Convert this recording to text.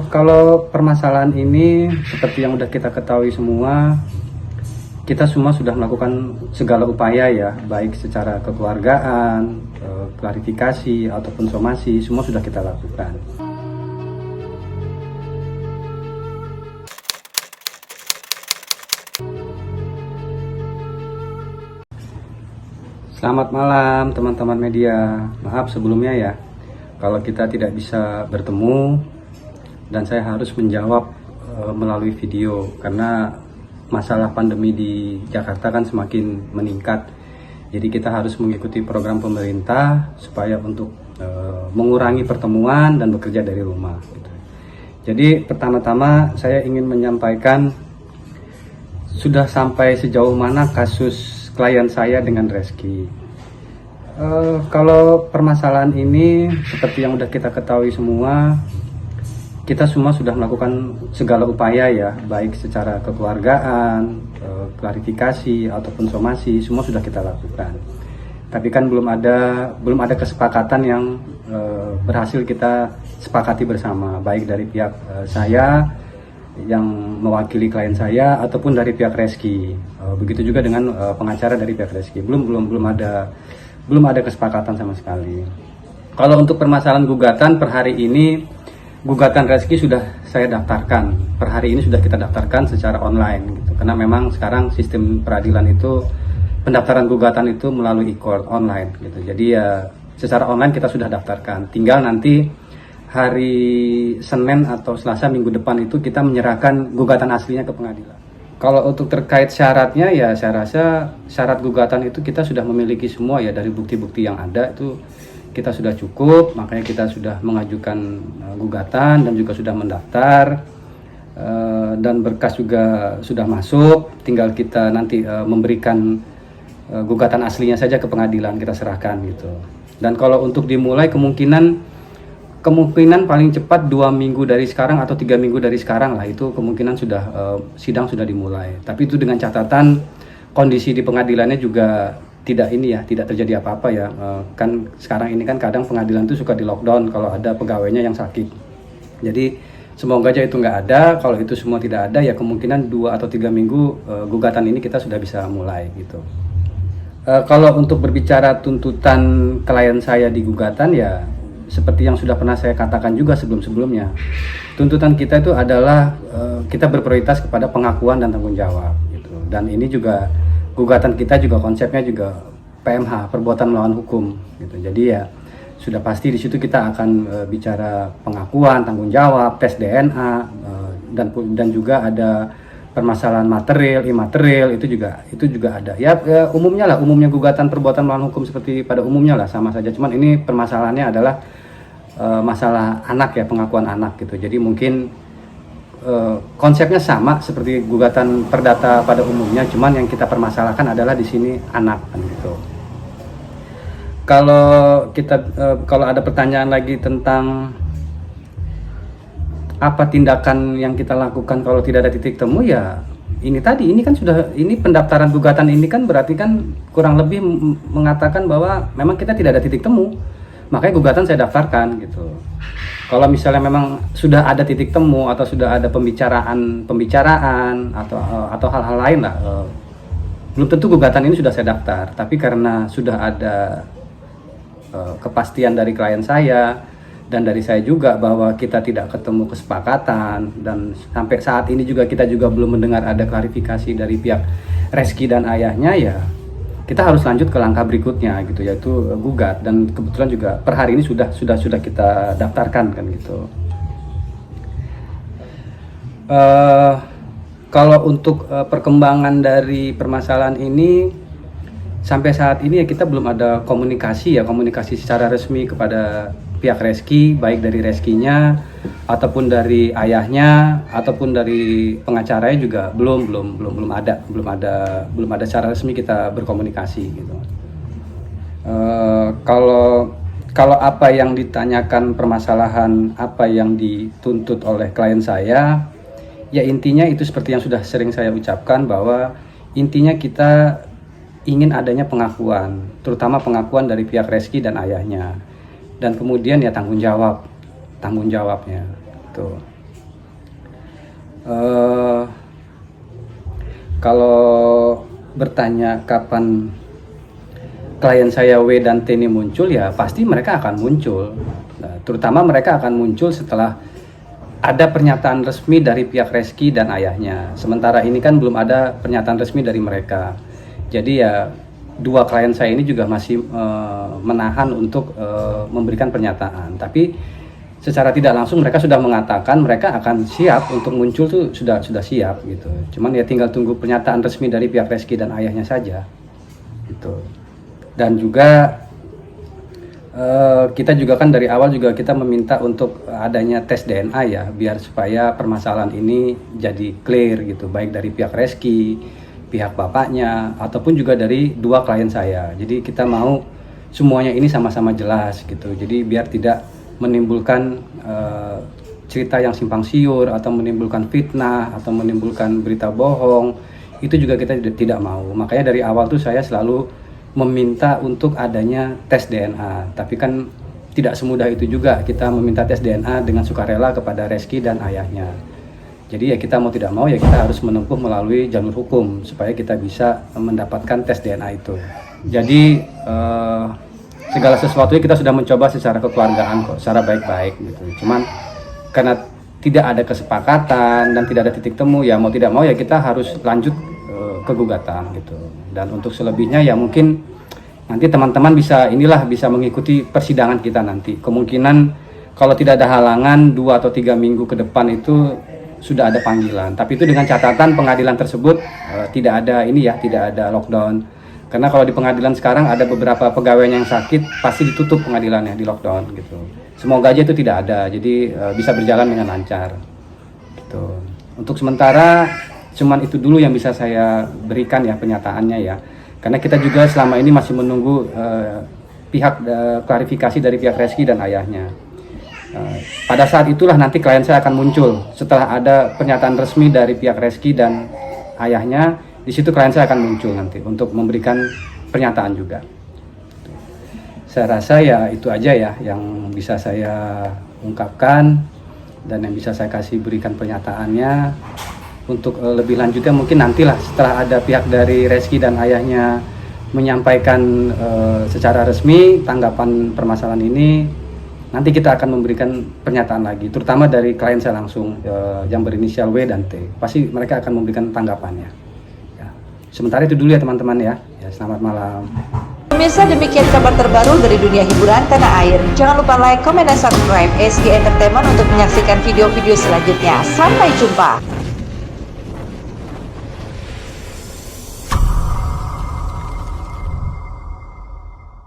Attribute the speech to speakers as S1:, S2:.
S1: Kalau permasalahan ini seperti yang udah kita ketahui semua, kita semua sudah melakukan segala upaya ya, baik secara kekeluargaan, klarifikasi ataupun somasi, semua sudah kita lakukan. Selamat malam teman-teman media. Maaf sebelumnya ya, kalau kita tidak bisa bertemu dan saya harus menjawab melalui video karena masalah pandemi di Jakarta kan semakin meningkat. Jadi kita harus mengikuti program pemerintah supaya untuk mengurangi pertemuan dan bekerja dari rumah gitu. Jadi pertama-tama saya ingin menyampaikan sudah sampai sejauh mana kasus klien saya dengan Reski. Kalau permasalahan ini seperti yang udah kita ketahui semua, kita semua sudah melakukan segala upaya ya, baik secara kekeluargaan, klarifikasi ataupun somasi, semua sudah kita lakukan. Tapi kan belum ada kesepakatan yang berhasil kita sepakati bersama, baik dari pihak saya yang mewakili klien saya ataupun dari pihak Reski. Begitu juga dengan pengacara dari pihak Reski. Belum ada kesepakatan sama sekali. Kalau untuk permasalahan gugatan per hari ini, gugatan Reski sudah saya daftarkan. Per hari ini sudah kita daftarkan secara online gitu. Karena memang sekarang sistem peradilan itu pendaftaran gugatan itu melalui e-court online gitu. Jadi ya secara online kita sudah daftarkan. Tinggal nanti hari Senin atau Selasa minggu depan itu kita menyerahkan gugatan aslinya ke pengadilan. Kalau untuk terkait syaratnya ya saya rasa syarat gugatan itu kita sudah memiliki semua ya, dari bukti-bukti yang ada itu kita sudah cukup, makanya kita sudah mengajukan gugatan dan juga sudah mendaftar, dan berkas juga sudah masuk, tinggal kita nanti memberikan gugatan aslinya saja ke pengadilan, kita serahkan gitu. Dan kalau untuk dimulai kemungkinan paling cepat 2 minggu dari sekarang atau 3 minggu dari sekarang lah, itu kemungkinan sudah sidang sudah dimulai. Tapi itu dengan catatan kondisi di pengadilannya juga tidak terjadi apa-apa ya. Kan sekarang ini kan kadang pengadilan itu suka di lockdown kalau ada pegawainya yang sakit. Jadi semoga aja itu nggak ada. Kalau itu semua tidak ada ya kemungkinan 2 atau 3 minggu gugatan ini kita sudah bisa mulai gitu. Kalau untuk berbicara tuntutan klien saya di gugatan ya seperti yang sudah pernah saya katakan juga sebelum-sebelumnya. Tuntutan kita itu adalah kita berprioritas kepada pengakuan dan tanggung jawab gitu. Dan ini juga gugatan kita juga konsepnya juga PMH, perbuatan melawan hukum gitu. Jadi ya sudah pasti di situ kita akan bicara pengakuan, tanggung jawab, tes DNA, dan juga ada permasalahan material, imaterial itu juga ada. Ya umumnya gugatan perbuatan melawan hukum seperti pada umumnya lah, sama saja. Cuman ini permasalahannya adalah masalah anak ya, pengakuan anak gitu. Jadi mungkin konsepnya sama seperti gugatan perdata pada umumnya, cuman yang kita permasalahkan adalah di sini anak kan gitu. Kalau ada pertanyaan lagi tentang apa tindakan yang kita lakukan kalau tidak ada titik temu ya, ini pendaftaran gugatan ini kan berarti kan kurang lebih mengatakan bahwa memang kita tidak ada titik temu, makanya gugatan saya daftarkan gitu. Kalau misalnya memang sudah ada titik temu atau sudah ada pembicaraan atau hal-hal lain lah, belum tentu gugatan ini sudah saya daftar. Tapi karena sudah ada kepastian dari klien saya dan dari saya juga bahwa kita tidak ketemu kesepakatan, dan sampai saat ini juga kita juga belum mendengar ada klarifikasi dari pihak Reski dan ayahnya, ya kita harus lanjut ke langkah berikutnya gitu, yaitu gugat. Dan kebetulan juga per hari ini sudah kita daftarkan kan gitu. Kalau untuk perkembangan dari permasalahan ini sampai saat ini ya kita belum ada komunikasi secara resmi kepada pihak Reski, baik dari Reskinya ataupun dari ayahnya ataupun dari pengacaranya juga belum ada secara resmi kita berkomunikasi gitu. Kalau apa yang ditanyakan, permasalahan apa yang dituntut oleh klien saya, ya intinya itu seperti yang sudah sering saya ucapkan, bahwa intinya kita ingin adanya pengakuan, terutama pengakuan dari pihak Reski dan ayahnya. Dan kemudian ya tanggung jawabnya. gitu. Kalau bertanya kapan klien saya W dan T ini muncul, ya pasti mereka akan muncul. Nah, terutama mereka akan muncul setelah ada pernyataan resmi dari pihak Reski dan ayahnya. Sementara ini kan belum ada pernyataan resmi dari mereka. Jadi ya dua klien saya ini juga masih menahan untuk memberikan pernyataan. Tapi secara tidak langsung mereka sudah mengatakan mereka akan siap untuk muncul tuh sudah siap gitu. Cuman ya tinggal tunggu pernyataan resmi dari pihak Reski dan ayahnya saja gitu. Dan juga kita juga kan dari awal juga kita meminta untuk adanya tes DNA ya, biar supaya permasalahan ini jadi clear gitu, baik dari pihak Reski, pihak bapaknya, ataupun juga dari dua klien saya. Jadi kita mau semuanya ini sama-sama jelas gitu. Jadi biar tidak menimbulkan cerita yang simpang siur atau menimbulkan fitnah atau menimbulkan berita bohong, itu juga kita tidak mau. Makanya dari awal tuh saya selalu meminta untuk adanya tes DNA. Tapi kan tidak semudah itu juga kita meminta tes DNA dengan sukarela kepada Reski dan ayahnya. Jadi ya kita mau tidak mau ya kita harus menempuh melalui jalur hukum supaya kita bisa mendapatkan tes DNA itu. Jadi segala sesuatunya kita sudah mencoba secara kekeluargaan kok, secara baik-baik gitu. Cuman karena tidak ada kesepakatan dan tidak ada titik temu, ya mau tidak mau ya kita harus lanjut ke gugatan gitu. Dan untuk selebihnya ya mungkin nanti teman-teman bisa mengikuti persidangan kita nanti. Kemungkinan kalau tidak ada halangan 2 atau 3 minggu ke depan itu sudah ada panggilan. Tapi itu dengan catatan pengadilan tersebut tidak ada lockdown. Karena kalau di pengadilan sekarang ada beberapa pegawainya yang sakit, pasti ditutup pengadilannya, di lockdown gitu. Semoga aja itu tidak ada, jadi bisa berjalan dengan lancar gitu. Untuk sementara cuman itu dulu yang bisa saya berikan ya pernyataannya ya. Karena kita juga selama ini masih menunggu klarifikasi dari pihak Reski dan ayahnya. Pada saat itulah nanti klien saya akan muncul setelah ada pernyataan resmi dari pihak Reski dan ayahnya. Di situ klien saya akan muncul nanti untuk memberikan pernyataan juga. Saya rasa ya itu aja ya yang bisa saya ungkapkan dan yang bisa saya berikan pernyataannya. Untuk lebih lanjutnya mungkin nantilah setelah ada pihak dari Reski dan ayahnya menyampaikan secara resmi tanggapan permasalahan ini, nanti kita akan memberikan pernyataan lagi, terutama dari klien saya langsung yang berinisial W dan T. Pasti mereka akan memberikan tanggapannya. Sementara itu dulu ya teman-teman ya. Selamat malam.
S2: Pemirsa, demikian kabar terbaru dari dunia hiburan tanah air. Jangan lupa like, komen, dan subscribe SG Entertainment untuk menyaksikan video-video selanjutnya. Sampai jumpa.